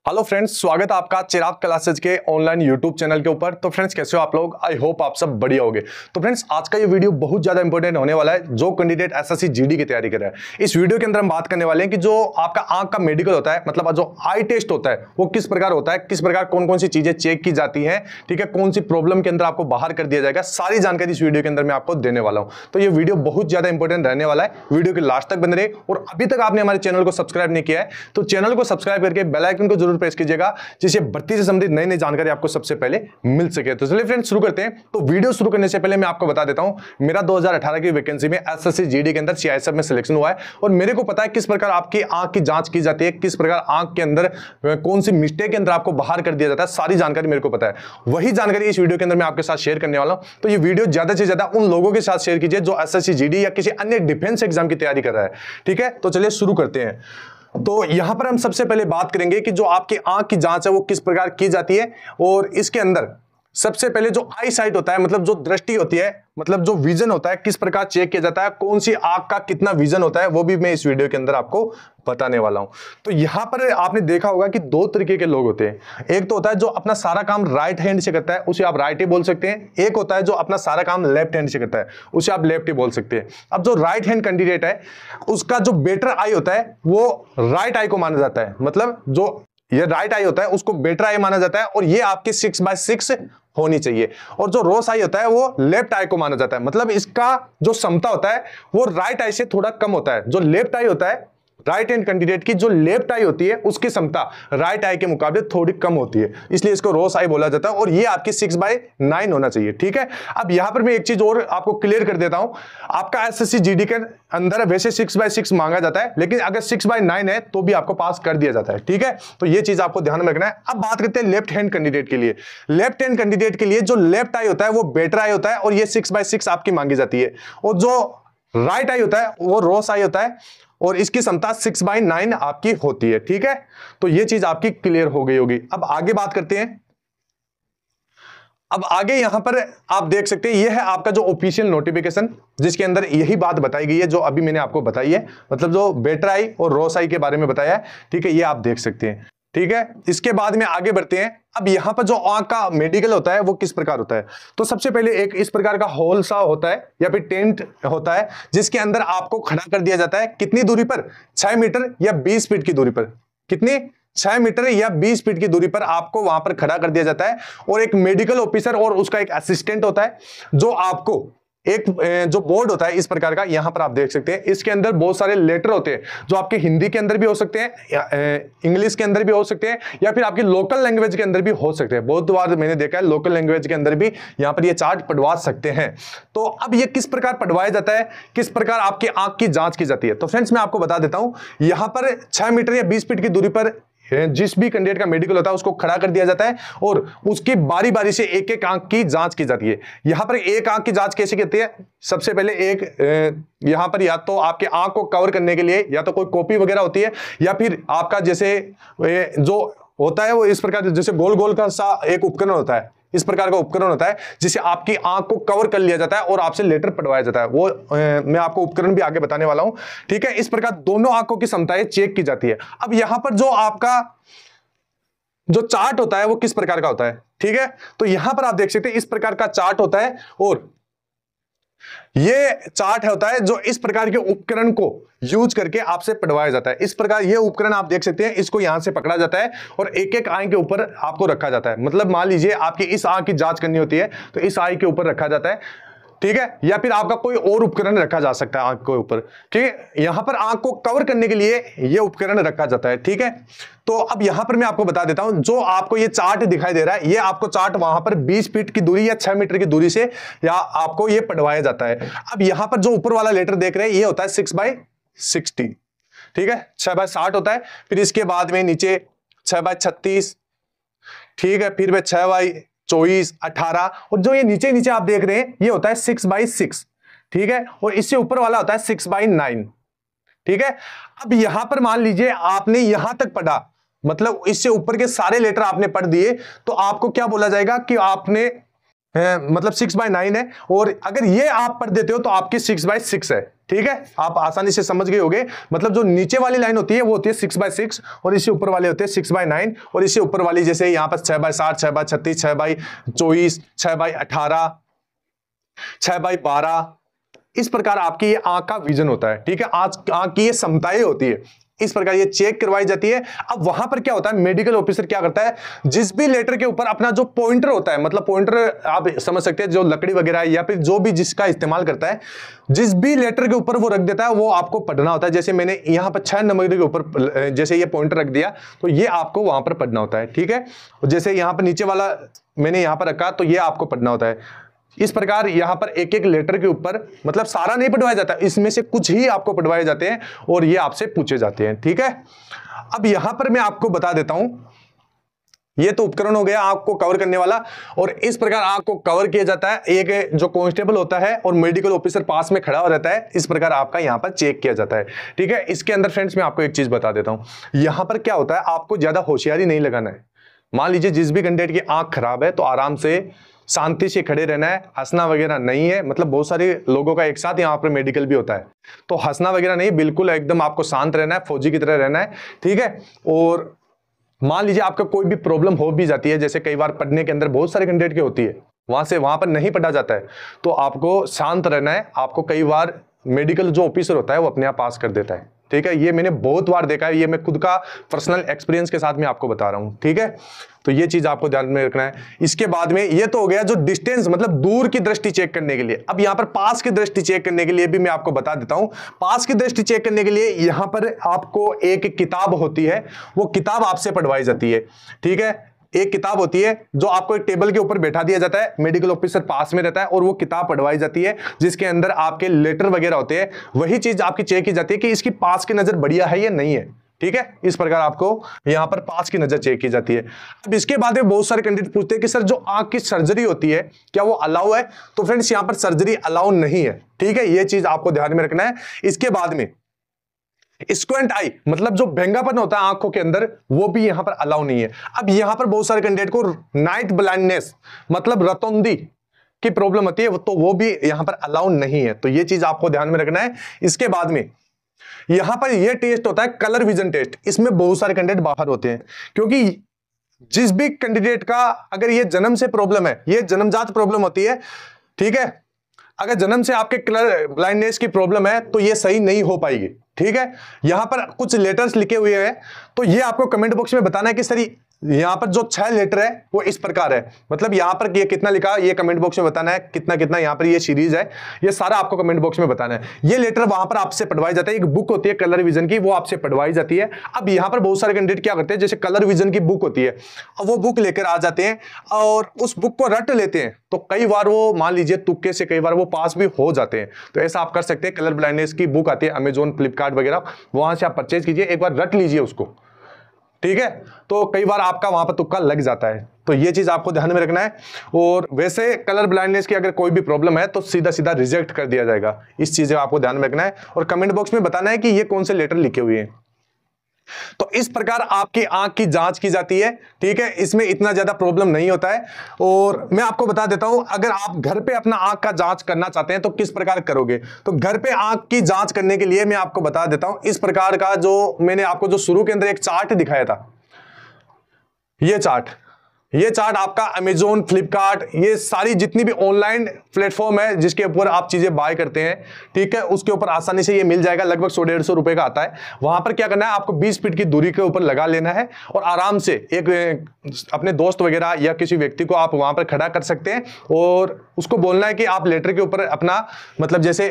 Hello friends, स्वागत है आपका चिराग क्लासेज के ऑनलाइन यूट्यूब चैनल के ऊपर। तो फ्रेंड्स, कैसे हो आप लोग? आई होप आप सब बढ़िया होगे। तो फ्रेंड्स, आज का ये वीडियो बहुत ज्यादा इंपॉर्टेंट होने वाला है जो कैंडिडेट एसएससी जीडी की तैयारी कर रहा है। इस वीडियो के अंदर हम बात करने वाले हैं कि जो आपका आंख का मेडिकल होता है, मतलब जो आई टेस्ट होता है, वो किस प्रकार होता है, किस प्रकार कौन कौन सी चीजें चेक की जाती है, ठीक है, कौन सी प्रॉब्लम के अंदर आपको बाहर कर दिया जाएगा, सारी जानकारी इस वीडियो के अंदर मैं आपको देने वाला हूं। तो ये वीडियो बहुत ज्यादा इंपॉर्टेंट रहने वाला है, वीडियो के लास्ट तक बने रहे। और अभी तक आपने हमारे चैनल को सब्सक्राइब नहीं किया है तो चैनल को सब्सक्राइब करके बेल आइकन को जरूर प्रेस कीजिएगा, जिससे भर्ती से संबंधित नई नई जानकारी आपको सबसे पहले मिल सके। तो चलिए फ्रेंड्स, शुरू करते हैं। तो वीडियो शुरू करने से पहले मैं आपको बता देता हूं, मेरा 2018 की वैकेंसी में एसएससी जीडी के अंदर सीआईएसएफ में सिलेक्शन हुआ है और मेरे को पता है किस प्रकार आपकी आंख की जांच की जाती है, किस प्रकार आंख के अंदर कौन सी मिस्टेक के अंदर आपको बाहर कर दिया जाता है, सारी जानकारी मेरे को पता है। वही जानकारी इस वीडियो के अंदर मैं आपके साथ शेयर करने वाला हूं। तो ये वीडियो ज्यादा से ज्यादा उन लोगों के साथ शेयर कीजिए जो एसएससी जीडी या किसी अन्य डिफेंस एग्जाम की तैयारी कर रहा है, ठीक है। तो चलिए शुरू करते हैं। तो यहां पर हम सबसे पहले बात करेंगे कि जो आपकी आंख की जांच है वो किस प्रकार की जाती है। और इसके अंदर सबसे पहले जो आई साइट होता है, मतलब जो दृष्टि होती है, मतलब जो विजन होता है, किस प्रकार चेक किया जाता है, कौन सी आंख का कितना विजन होता है, वो भी मैं इस वीडियो के अंदर आपको बताने वाला हूं। तो यहां पर आपने देखा होगा कि दो तरीके के लोग होते हैं। एक तो होता है जो अपना सारा काम राइट हैंड से करता है, उसे आप राइट ही बोल सकते हैं। एक होता है जो अपना सारा काम लेफ्ट हैंड से करता है, उसे आप लेफ्ट ही बोल सकते हैं। अब जो राइट हैंड कैंडिडेट है उसका जो बेटर आई होता है वो राइट आई को माना जाता है, मतलब जो ये राइट आई होता है उसको बेटर आई माना जाता है और ये आपकी 6/6 होनी चाहिए। और जो रोस आई होता है वो लेफ्ट आई को माना जाता है, मतलब इसका जो क्षमता होता है वो राइट आई से थोड़ा कम होता है। जो लेफ्ट आई होता है, राइट हैंड कैंडिडेट की जो लेफ्ट आई होती है उसकी क्षमता राइट आई के मुकाबले थोड़ी कम होती है, इसलिए इसको रोस आई बोला जाता है। और ये आपकी 6/9 होना चाहिए, ठीक है। अब यहां पर मैं एक चीज और आपको क्लियर कर देता हूं, आपका एसएससी जीडी के अंदर वैसे 6/6 मांगा जाता है, लेकिन अगर 6/9 है तो भी आपको पास कर दिया जाता है, ठीक है। तो ये चीज आपको ध्यान में रखना है। अब बात करते हैं लेफ्ट हैंड कैंडिडेट के लिए। लेफ्ट हैंड कैंडिडेट के लिए जो लेफ्ट आई होता है वो बेटर आई होता है और ये 6/6 आपकी मांगी जाती है। और जो राइट आई होता है वो रोस आई होता है और इसकी क्षमता 6/9 आपकी होती है, ठीक है। तो ये चीज आपकी क्लियर हो गई होगी। अब आगे बात करते हैं। अब आगे यहां पर आप देख सकते हैं, यह है आपका जो ऑफिशियल नोटिफिकेशन जिसके अंदर यही बात बताई गई है जो अभी मैंने आपको बताई है, मतलब जो बेटर आई और रोस आई के बारे में बताया है, ठीक है। ये आप देख सकते हैं, ठीक है। इसके बाद में आगे बढ़ते हैं। अब यहां पर जो आंख का मेडिकल होता है वो किस प्रकार होता है, तो सबसे पहले एक इस प्रकार का होल सा होता है या फिर टेंट होता है जिसके अंदर आपको खड़ा कर दिया जाता है। कितनी दूरी पर? 6 मीटर या 20 फीट की दूरी पर। कितनी? 6 मीटर या 20 फीट की दूरी पर आपको वहां पर खड़ा कर दिया जाता है। और एक मेडिकल ऑफिसर और उसका एक असिस्टेंट होता है जो आपको एक जो बोर्ड होता है इस प्रकार का, यहां पर आप देख सकते हैं। इसके अंदर बहुत सारे लेटर होते हैं जो आपके हिंदी के अंदर भी हो सकते हैं, इंग्लिश के अंदर भी हो सकते हैं, या फिर आपकी लोकल लैंग्वेज के अंदर भी हो सकते हैं। बहुत बार मैंने देखा है लोकल लैंग्वेज के अंदर भी यहां पर ये चार्ट पढ़वा सकते हैं। तो अब ये किस प्रकार पढ़वाया जाता है, किस प्रकार आपकी आंख की जांच की जाती है, तो फ्रेंड्स मैं आपको बता देता हूं। यहां पर 6 मीटर या 20 फीट की दूरी पर जिस भी कैंडिडेट का मेडिकल होता है उसको खड़ा कर दिया जाता है और उसकी बारी बारी से एक एक आंख की जांच की जाती है। यहां पर एक आंख की जांच कैसे करती है? सबसे पहले एक यहां पर या तो आपके आंख को कवर करने के लिए या तो कोई कॉपी वगैरह होती है, या फिर आपका जैसे जो होता है वो इस प्रकार जैसे गोल गोल का सा एक उपकरण होता है, इस प्रकार का उपकरण होता है जिसे आपकी आंख को कवर कर लिया जाता है और आपसे लेटर पढ़वाया जाता है। वो मैं आपको उपकरण भी आगे बताने वाला हूं, ठीक है। इस प्रकार दोनों आंखों की क्षमताएं चेक की जाती है। अब यहां पर जो आपका जो चार्ट होता है वो किस प्रकार का होता है, ठीक है। तो यहां पर आप देख सकते हैं इस प्रकार का चार्ट होता है और ये चार्ट होता है जो इस प्रकार के उपकरण को यूज करके आपसे पढ़वाया जाता है। इस प्रकार ये उपकरण आप देख सकते हैं, इसको यहां से पकड़ा जाता है और एक एक आंख के ऊपर आपको रखा जाता है। मतलब मान लीजिए आपकी इस आंख की जांच करनी होती है तो इस आंख के ऊपर रखा जाता है, ठीक है, या फिर आपका कोई और उपकरण रखा जा सकता है आंख के ऊपर, ठीक है। यहां पर आंख को कवर करने के लिए यह उपकरण रखा जाता है, ठीक है। तो अब यहां पर मैं आपको बता देता हूं, जो आपको ये चार्ट दिखाई दे रहा है ये आपको चार्ट वहां पर 20 फीट की दूरी या 6 मीटर की दूरी से या आपको ये पढ़वाया जाता है। अब यहां पर जो ऊपर वाला लेटर देख रहे हैं ये होता है 6/60, ठीक है, 6/60 होता है। फिर इसके बाद में नीचे 6/36, ठीक है, फिर 6/24, 18, और जो ये नीचे नीचे आप देख रहे हैं ये होता है 6/6, ठीक है। और इससे ऊपर वाला होता है 6/9, ठीक है। अब यहां पर मान लीजिए आपने यहां तक पढ़ा, मतलब इससे ऊपर के सारे लेटर आपने पढ़ दिए, तो आपको क्या बोला जाएगा कि आपने मतलब 6/9 है। और अगर ये आप पढ़ देते हो तो आपकी 6/6 है, ठीक है, आप आसानी से समझ गए होंगे। मतलब जो नीचे वाली लाइन होती है वो होती है 6/6 और इससे ऊपर वाले होते हैं 6/9 और इससे ऊपर वाली जैसे यहां पर 6/60, 6/36, 6/24, 6/18, 6/12, इस प्रकार आपकी ये आंख का विजन होता है। ठीक है, आज आंख की ये समताएं होती है, इस प्रकार ये चेक करवाई जाती है। अब वहां पर क्या होता है, मेडिकल ऑफिसर क्या करता है, जिस भी लेटर के ऊपर अपना जो पॉइंटर होता है, मतलब पॉइंटर आप समझ सकते हैं जो लकड़ी वगैरह है या फिर जो भी जिसका इस्तेमाल करता है, जिस भी लेटर के ऊपर वो रख देता है वो आपको पढ़ना होता है। जैसे मैंने यहां पर 6 नंबर के ऊपर जैसे ये पॉइंटर रख दिया तो ये आपको वहां पर पढ़ना होता है। ठीक है, जैसे यहां पर नीचे वाला मैंने यहां पर रखा तो ये आपको पढ़ना होता है। इस प्रकार यहां पर एक एक लेटर के ऊपर मतलब सारा नहीं पढ़वाया जाता, इसमें से कुछ ही आपको पढ़वाए जाते हैं और ये आपसे पूछे जाते हैं। ठीक है, अब यहां पर मैं आपको बता देता हूं, ये तो उपकरण हो गया आंख को कवर करने वाला और इस प्रकार आंख को कवर किया जाता है। एक जो कांस्टेबल होता है और मेडिकल ऑफिसर पास में खड़ा हो रहता है, इस प्रकार आपका यहां पर चेक किया जाता है। ठीक है, इसके अंदर फ्रेंड्स मैं आपको एक चीज बता देता हूं, यहां पर क्या होता है, आपको ज्यादा होशियारी नहीं लगाना है। मान लीजिए जिस भी कैंडिडेट की आंख खराब है तो आराम से शांति से खड़े रहना है, हंसना वगैरह नहीं है। मतलब बहुत सारे लोगों का एक साथ यहाँ पर मेडिकल भी होता है तो हंसना वगैरह नहीं, बिल्कुल एकदम आपको शांत रहना है, फौजी की तरह रहना है। ठीक है, और मान लीजिए आपका कोई भी प्रॉब्लम हो भी जाती है, जैसे कई बार पढ़ने के अंदर बहुत सारे कैंडिडेट की होती है, वहां पर नहीं पढ़ा जाता है तो आपको शांत रहना है। आपको कई बार मेडिकल जो ऑफिसर होता है वो अपने आप पास कर देता है। ठीक है, ये मैंने बहुत बार देखा है, ये मैं खुद का पर्सनल एक्सपीरियंस के साथ में आपको बता रहा हूं। ठीक है, तो ये चीज आपको ध्यान में रखना है। इसके बाद में ये तो हो गया जो डिस्टेंस मतलब दूर की दृष्टि चेक करने के लिए। अब यहां पर पास की दृष्टि चेक करने के लिए भी मैं आपको बता देता हूं। पास की दृष्टि चेक करने के लिए यहां पर आपको एक किताब होती है, वो किताब आपसे पढ़वाई जाती है। ठीक है, एक किताब होती है जो आपको एक टेबल के ऊपर बैठा दिया जाता है, मेडिकल ऑफिसर पास में रहता है और वो किताब पढ़वाई जाती है जिसके अंदर आपके लेटर वगैरह होते हैं। वही चीज आपकी चेक की जाती है कि इसकी पास की नजर बढ़िया है या नहीं है। ठीक है, इस प्रकार आपको यहां पर पास की नजर चेक की जाती है। अब इसके बाद में बहुत सारे कैंडिडेट पूछते हैं कि सर जो आंख की सर्जरी होती है क्या वो अलाउ है? तो फ्रेंड्स यहां पर सर्जरी अलाउ नहीं है। ठीक है, ये चीज आपको ध्यान में रखना है। इसके बाद में स्क्वेंट आई मतलब जो भेंगापन होता है आंखों के अंदर वो भी यहां पर अलाउ नहीं है। अब यहां पर बहुत सारे कैंडिडेट को नाइट ब्लाइंडनेस मतलब रतौंधी की प्रॉब्लम होती है तो वो भी यहां पर अलाउ नहीं है, तो ये चीज आपको ध्यान में रखना है। इसके बाद में यहां पर ये टेस्ट होता है कलर विजन टेस्ट, इसमें बहुत सारे कैंडिडेट बाहर होते हैं क्योंकि जिस भी कैंडिडेट का अगर ये जन्म से प्रॉब्लम है, ये जन्मजात प्रॉब्लम होती है। ठीक है, अगर जन्म से आपके कलर ब्लाइंडनेस की प्रॉब्लम है तो ये सही नहीं हो पाएगी। ठीक है, यहां पर कुछ लेटर्स लिखे हुए हैं तो ये आपको कमेंट बॉक्स में बताना है कि सर यहां पर जो 6 लेटर है वो इस प्रकार है, मतलब यहां पर ये कितना लिखा है ये कमेंट बॉक्स में बताना है, कितना कितना यहां पर ये सीरीज है ये सारा आपको कमेंट बॉक्स में बताना है। ये लेटर वहां पर आपसे पढ़वाई जाता है, एक बुक होती है कलर विजन की वो आपसे पढ़वाई जाती है। अब यहां पर बहुत सारे कैंडिडेट क्या करते हैं, जैसे कलर विजन की बुक होती है अब वो बुक लेकर आ जाते हैं और उस बुक को रट लेते हैं तो कई बार वो मान लीजिए तुक्के से कई बार वो पास भी हो जाते हैं। तो ऐसा आप कर सकते हैं, कलर ब्लाइंडनेस की बुक आती है अमेजोन फ्लिपकार्ट वगैरह, वहां से आप परचेज कीजिए, एक बार रट लीजिए उसको। ठीक है, तो कई बार आपका वहां पर तुक्का लग जाता है, तो ये चीज आपको ध्यान में रखना है। और वैसे कलर ब्लाइंडनेस की अगर कोई भी प्रॉब्लम है तो सीधा सीधा रिजेक्ट कर दिया जाएगा, इस चीज को आपको ध्यान में रखना है और कमेंट बॉक्स में बताना है कि ये कौन से लेटर लिखे हुए हैं। तो इस प्रकार आपकी आंख की जांच की जाती है। ठीक है, इसमें इतना ज्यादा प्रॉब्लम नहीं होता है। और मैं आपको बता देता हूं अगर आप घर पे अपना आंख का जांच करना चाहते हैं तो किस प्रकार करोगे, तो घर पे आंख की जांच करने के लिए मैं आपको बता देता हूं इस प्रकार का जो मैंने आपको जो शुरू के अंदर एक चार्ट दिखाया था, ये चार्ट आपका अमेजोन फ्लिपकार्ट ये सारी जितनी भी ऑनलाइन प्लेटफॉर्म है जिसके ऊपर आप चीजें बाय करते हैं, ठीक है, उसके ऊपर आसानी से ये मिल जाएगा, लगभग 100-150 रुपए का आता है। वहां पर क्या करना है, आपको 20 फीट की दूरी के ऊपर लगा लेना है और आराम से एक अपने दोस्त वगैरह या किसी व्यक्ति को आप वहां पर खड़ा कर सकते हैं और उसको बोलना है कि आप लेटर के ऊपर अपना मतलब जैसे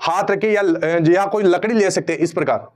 हाथ रखे या कोई लकड़ी ले सकते हैं इस प्रकार।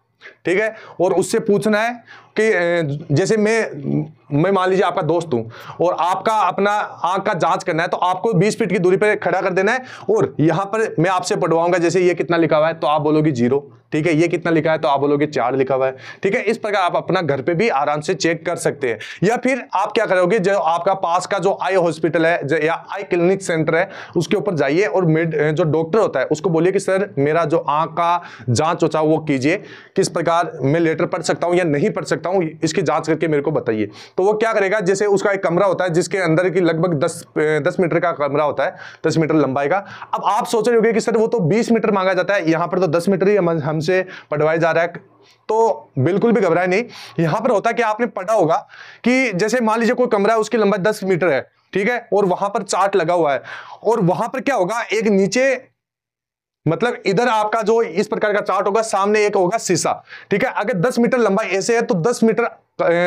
ठीक है, और उससे पूछना है कि जैसे मैं मान लीजिए आपका दोस्त हूं और आपका अपना आंख का जांच करना है तो आपको 20 फीट की दूरी पर खड़ा कर देना है और यहां पर मैं आपसे पढ़वाऊंगा, जैसे ये कितना लिखा हुआ है तो आप बोलोगे 0, ठीक है, ये कितना लिखा है तो आप बोलोगे 4 लिखा हुआ है। ठीक है, इस प्रकार आप अपना घर पे भी आराम से चेक कर सकते हैं। या फिर आप क्या करोगे, जो आपका पास का जो आई हॉस्पिटल है या आई क्लिनिक सेंटर है उसके ऊपर जाइए और जो डॉक्टर होता है उसको बोलिए कि सर मेरा जो आंख का जांच होता है वो कीजिए, किस प्रकार मैं लेटर पढ़ सकता हूं या नहीं पढ़ सकता हूं हूं, इसकी जांच करके मेरे को बताइए। तो वो क्या करेगा, जैसे उसका एक कमरा होता है जिसके अंदर की लगभग 10 मीटर का कमरा होता है, 10 मीटर लंबाई का। अब आप सोच रहे होंगे कि सर वो तो 20 मीटर मांगा जाता है, यहां पर तो 10 मीटर ही हमसे पढ़वाया जा रहा है। तो बिल्कुल भी घबराए नहीं। यहां पर होता है कि आपने पढ़ा होगा कि जैसे मान लीजिए कोई कमरा है, उसकी लंबाई 10 मीटर है, ठीक है, और वहां पर चार्ट लगा हुआ है, और वहां पर क्या होगा, एक नीचे मतलब इधर आपका जो इस प्रकार का चार्ट होगा, सामने एक होगा शीशा, ठीक है। अगर 10 मीटर लंबाई ऐसे है तो 10 मीटर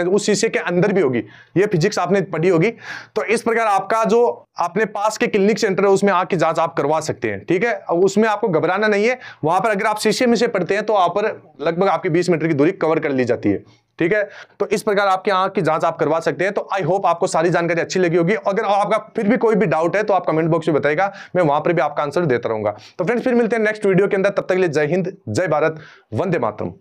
उस शीशे के अंदर भी होगी। ये फिजिक्स आपने पढ़ी होगी। तो इस प्रकार आपका जो अपने पास के क्लिनिक सेंटर है उसमें आंख की जांच आप करवा सकते हैं, ठीक है। उसमें आपको घबराना नहीं है। वहां पर अगर आप शीशे में से पढ़ते हैं तो आप पर लगभग आपकी 20 मीटर की दूरी कवर कर ली जाती है, ठीक है। तो इस प्रकार आपकी आंख की जांच आप करवा सकते हैं। तो आई होप आपको सारी जानकारी अच्छी लगी होगी। अगर आपका फिर भी कोई भी डाउट है तो आप कमेंट बॉक्स में बताइएगा, मैं वहां पर भी आपका आंसर देता रहूंगा। तो फ्रेंड्स फिर मिलते हैं नेक्स्ट वीडियो के अंदर, तब तक के लिए जय हिंद, जय भारत, वंदे मातरम।